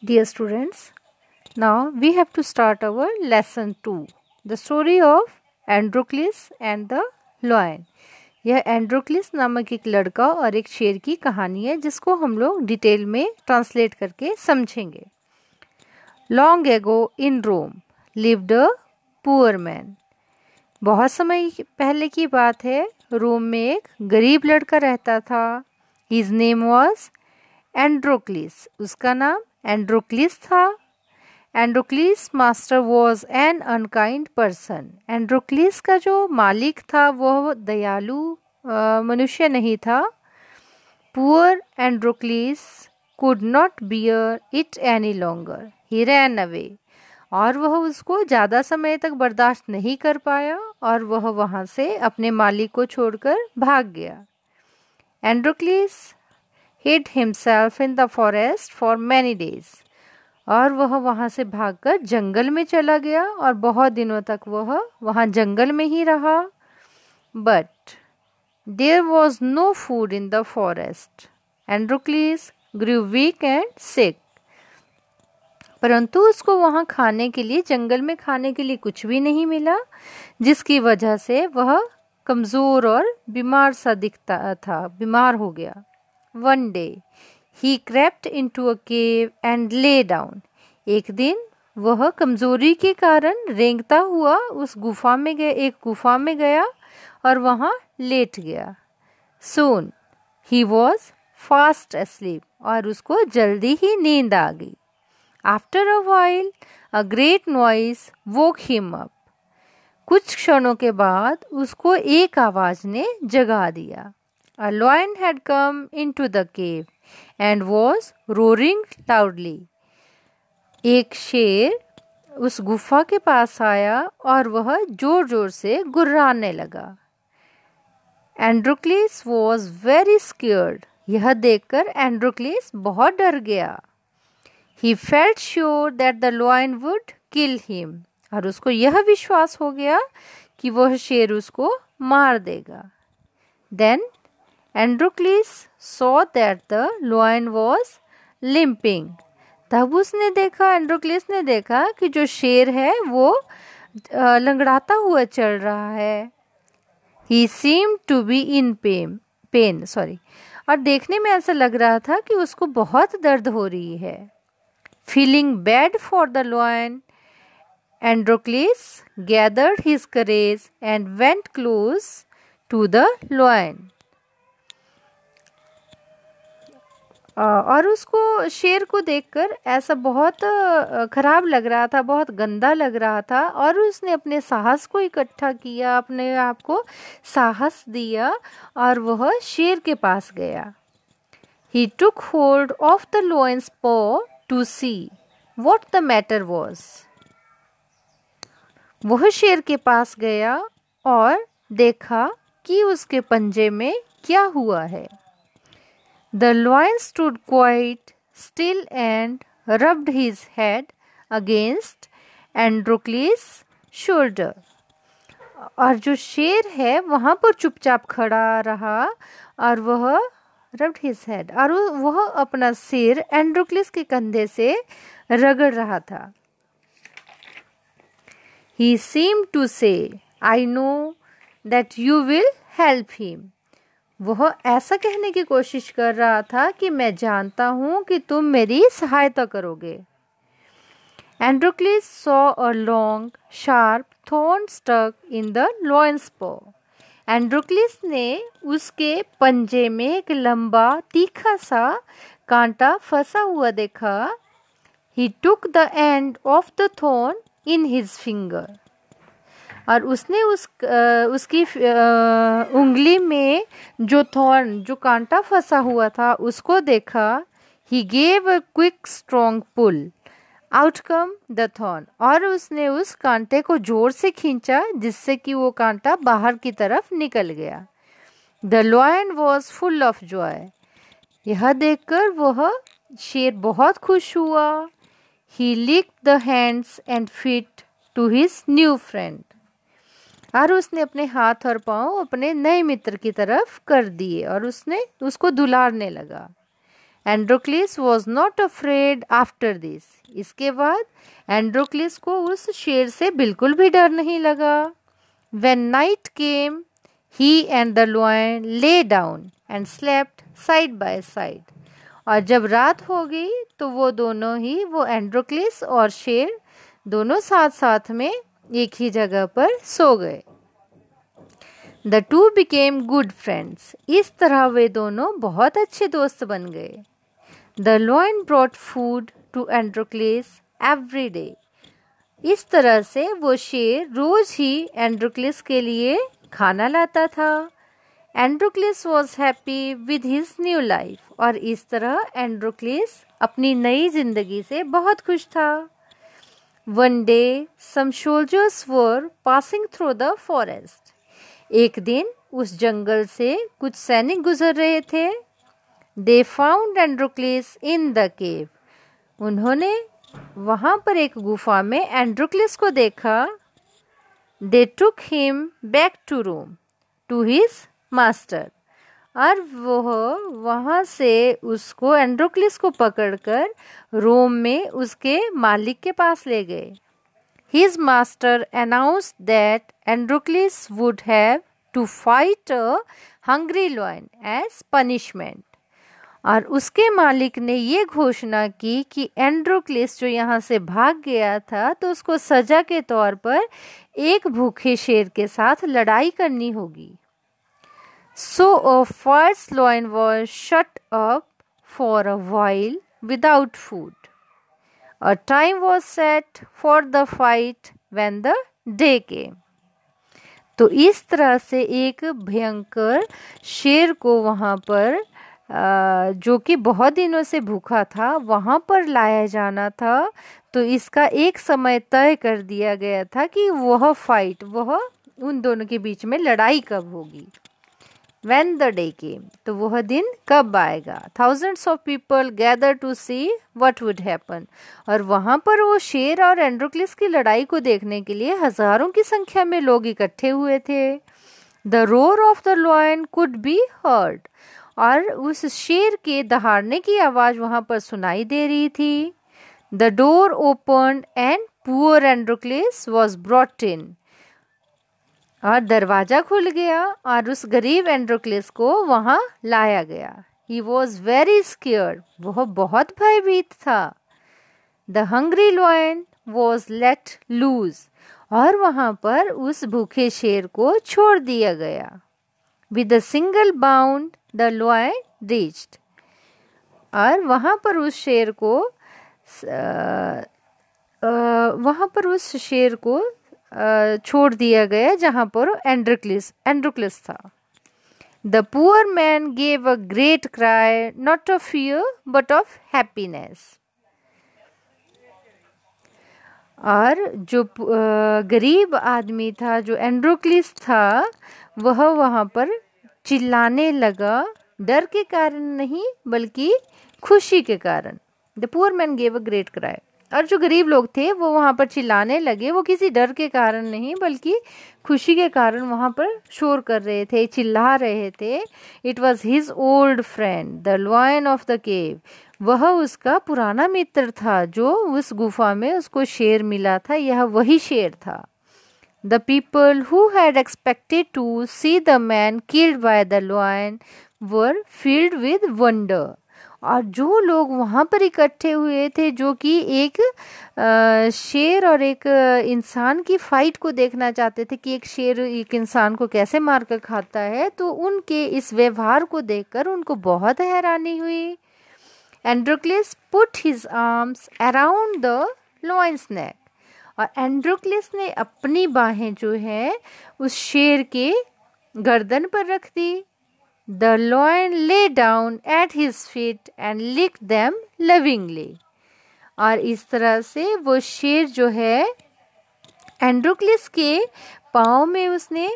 Dear students, now we have to start our lesson 2, the story of Androcles and the Lion. यह Androcles नामक एक लड़का और एक शेर की कहानी है जिसको हम लोग डिटेल में ट्रांसलेट करके समझेंगे. Long ago in Rome lived a poor man. बहुत समय पहले की बात है. रोम में एक गरीब लड़का रहता था. His name was Androcles. उसका नाम एंड्रोक्लिस था. Androcles master was an unkind person. Androcles का जो मालिक था वह दयालु मनुष्य नहीं था. Poor Androcles could not bear it any longer. He ran away. और वह उसको ज़्यादा समय तक बर्दाश्त नहीं कर पाया और वह वहाँ से अपने मालिक को छोड़कर भाग गया. Androcles hid himself in the forest for many days. और वह वहाँ से भागकर जंगल में चला गया और बहुत दिनों तक वह वहाँ जंगल में ही रहा. But there was no food in the forest. Androcles grew weak and sick. परंतु उसको वहाँ खाने के लिए जंगल में खाने के लिए कुछ भी नहीं मिला, जिसकी वजह से वह कमज़ोर और बीमार सा दिखता था. बीमार हो गया. One day, he crept into a cave and lay down. एक दिन वह कमजोरी के कारण रेंगता हुआ उस गुफा में एक गुफा में गया और वहाँ लेट गया. Soon, he was fast asleep. और उसको जल्दी ही नींद आ गई. After a while, a great noise woke him up. कुछ क्षणों के बाद उसको एक आवाज ने जगा दिया. A lion had come into the cave and was roaring loudly. एक शेर उस गुफा के पास आया और वह जोर जोर से गुर्राने लगा. Androcles was very scared. यह देखकर एंड्रोक्लिस बहुत डर गया. He felt sure that the lion would kill him. और उसको यह विश्वास हो गया कि वह शेर उसको मार देगा. Then Androcles saw that the lion was limping. तब उसने देखा, एंड्रोक्लिस ने देखा कि जो शेर है वो लंगड़ाता हुआ चल रहा है. He seemed to be in pain. और देखने में ऐसा लग रहा था कि उसको बहुत दर्द हो रही है. Feeling bad for the lion, Androcles gathered his courage and went close to the lion. और उसको शेर को देखकर ऐसा बहुत खराब लग रहा था, बहुत गंदा लग रहा था और उसने अपने साहस को इकट्ठा किया, अपने आप को साहस दिया और वह शेर के पास गया. He took hold of the lion's paw to see what the matter was. वह शेर के पास गया और देखा कि उसके पंजे में क्या हुआ है. The lion stood quite still and rubbed his head against Androcles' shoulder. और जो शेर है वहाँ पर चुपचाप खड़ा रहा और वह rubbed his head और वह अपना सिर एंड्रोक्लिस के कंधे से रगड़ रहा था. He seemed to say, I know that you will help him. वह ऐसा कहने की कोशिश कर रहा था कि मैं जानता हूँ कि तुम मेरी सहायता करोगे. Androcles saw a long, sharp thorn stuck in the lion's paw. Androcles ने उसके पंजे में एक लंबा तीखा सा कांटा फंसा हुआ देखा. He took the end of the thorn in his finger. और उसने उसकी उंगली में जो थॉर्न, जो कांटा फंसा हुआ था उसको देखा. He gave a quick strong pull. Out come the thorn. और उसने उस कांटे को जोर से खींचा जिससे कि वो कांटा बाहर की तरफ निकल गया. The lion was full of joy. यह देखकर वह शेर बहुत खुश हुआ. He licked the hands and feet to his new friend. और उसने अपने हाथ और पांव अपने नए मित्र की तरफ कर दिए और उसने उसको दुलारने लगा. Androcles was not afraid after this. इसके बाद एंड्रोक्लिस को उस शेर से बिल्कुल भी डर नहीं लगा। When night came, he and the lion lay down and slept side by side. और जब रात हो गई तो वो दोनों ही, वो एंड्रोक्लिस और शेर दोनों साथ साथ में एक ही जगह पर सो गए। The two became good friends. इस तरह वे दोनों बहुत अच्छे दोस्त बन गए। The lion brought food to Androcles every day. इस तरह से वो शेर रोज ही एंड्रोक्लिस के लिए खाना लाता था। Androcles was happy with his new life. और इस तरह एंड्रोक्लिस अपनी नई जिंदगी से बहुत खुश था। One day some soldiers were passing through the forest. एक दिन उस जंगल से कुछ सैनिक गुजर रहे थे। They found Androcles in the cave. उन्होंने वहां पर एक गुफा में एंड्रोक्लिस को देखा। They took him back to Rome to his master. और वह वहां से उसको, एंड्रोक्लिस को पकड़कर रोम में उसके मालिक के पास ले गए। His master announced that Androcles would have to fight a hungry lion as punishment. और उसके मालिक ने ये घोषणा की कि एंड्रोक्लिस जो यहाँ से भाग गया था तो उसको सजा के तौर पर एक भूखे शेर के साथ लड़ाई करनी होगी। So a fierce lion was shut up for a while without food. A time was set for the fight when the day came. तो इस तरह से एक भयंकर शेर को वहाँ पर जो कि बहुत दिनों से भूखा था वहाँ पर लाया जाना था। तो इसका एक समय तय कर दिया गया था कि वह फाइट, वह उन दोनों के बीच में लड़ाई कब होगी। When the day came, तो वह दिन कब आएगा। Thousands of people gathered to see what would happen. और वहाँ पर वो शेर और एंड्रोक्लिस की लड़ाई को देखने के लिए हजारों की संख्या में लोग इकट्ठे हुए थे। The roar of the lion could be heard. और उस शेर के दहाड़ने की आवाज वहाँ पर सुनाई दे रही थी। The door opened and poor Androcles was brought in. और दरवाजा खुल गया और उस गरीब एंड्रोक्लिस को वहां लाया गया। He was very scared. वह बहुत भयभीत था। The hungry lion was let loose. और वहां पर उस भूखे शेर को छोड़ दिया गया। With a single bound, the lion reached. और वहां पर उस शेर को छोड़ दिया गया जहां पर एंड्रोक्लिस था। The poor man gave a great cry, not of fear but of happiness. और जो गरीब आदमी था, जो एंड्रोक्लिस था, वह वहां पर चिल्लाने लगा, डर के कारण नहीं बल्कि खुशी के कारण। The poor man gave a great cry. और जो गरीब लोग थे वो वहाँ पर चिल्लाने लगे, वो किसी डर के कारण नहीं बल्कि खुशी के कारण वहाँ पर शोर कर रहे थे, चिल्ला रहे थे। It was his old friend the lion of the cave. वह उसका पुराना मित्र था जो उस गुफा में उसको शेर मिला था, यह वही शेर था। The people who had expected to see the man killed by the lion were filled with wonder. और जो लोग वहाँ पर इकट्ठे हुए थे जो कि एक शेर और एक इंसान की फाइट को देखना चाहते थे कि एक शेर एक इंसान को कैसे मारकर खाता है, तो उनके इस व्यवहार को देखकर उनको बहुत हैरानी हुई। Androcles put his arms around the lion's neck. और एंड्रोक्लिस ने अपनी बाहें जो है उस शेर के गर्दन पर रख दी। The lion lay down at his feet and licked them lovingly. और इस तरह से वो शेर जो है एंड्रोक्लिस के पाँव में उसने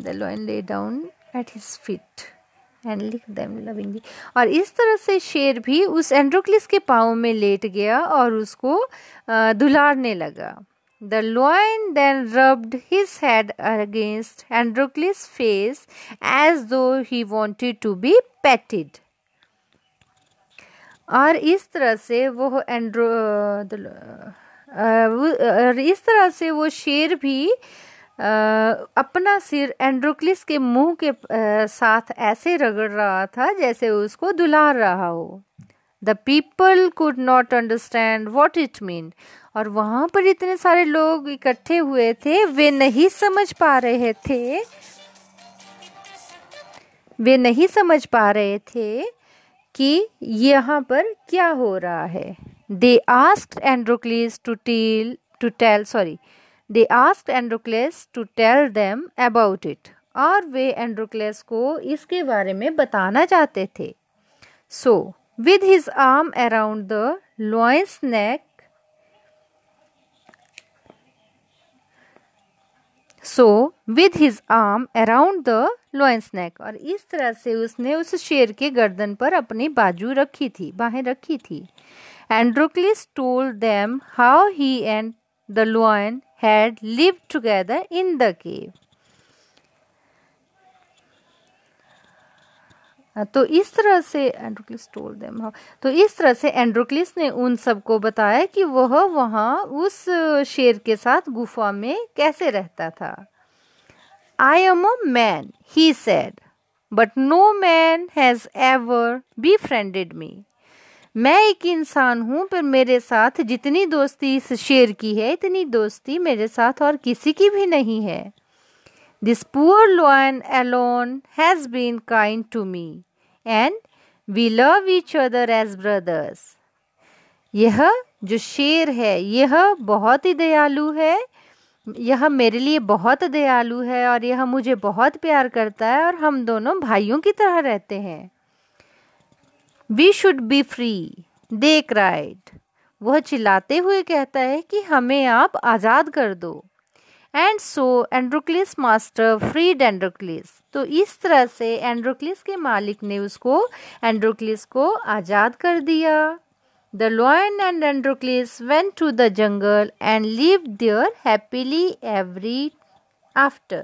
The lion lay down at his feet and licked them lovingly. और इस तरह से शेर भी उस एंड्रोक्लिस के पाँव में लेट गया और उसको दुलारने लगा। The lion then rubbed his head against Androcles' face as though he wanted to be petted. और इस तरह से वो इस तरह से वो शेर भी अपना सिर एंड्रोक्लिस के मुंह के साथ ऐसे रगड़ रहा था जैसे उसको दुलार रहा हो। The people could not understand what it mean. और वहां पर इतने सारे लोग इकट्ठे हुए थे, वे नहीं समझ पा रहे थे कि यहाँ पर क्या हो रहा है। They asked Androcles to tell them about it. और वे एंड्रोक्लेस को इसके बारे में बताना चाहते थे। So, with his arm around the lion's neck, और इस तरह से उसने उस शेर के गर्दन पर अपनी बाहें रखी थी। Androcles told them how he and the lion had lived together in the cave. तो इस तरह से एंड्रोक्लिस ने उन सबको बताया कि वह वहां उस शेर के साथ गुफा में कैसे रहता था। I am a man, he said, but no man has ever befriended me. मैं एक इंसान हूं, पर मेरे साथ जितनी दोस्ती इस शेर की है, इतनी दोस्ती मेरे साथ और किसी की भी नहीं है। This poor lion alone has been kind to me, and we love each other as brothers. यह जो शेर है, यह बहुत ही दयालु है, यह मेरे लिए बहुत दयालु है और यह मुझे बहुत प्यार करता है और हम दोनों भाइयों की तरह रहते हैं। We should be free, they cried. वह चिल्लाते हुए कहता है कि हमें आप आज़ाद कर दो। And so Androcles master freed Androcles. तो इस तरह से एंड्रोक्लिस के मालिक ने एंड्रोक्लिस को आज़ाद कर दिया। The lion and Androcles went to the jungle and lived there happily ever after.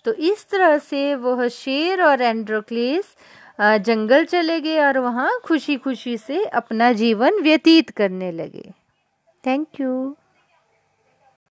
तो इस तरह से वह शेर और एंड्रोक्लिस जंगल चले गए और वहाँ खुशी खुशी से अपना जीवन व्यतीत करने लगे। Thank you.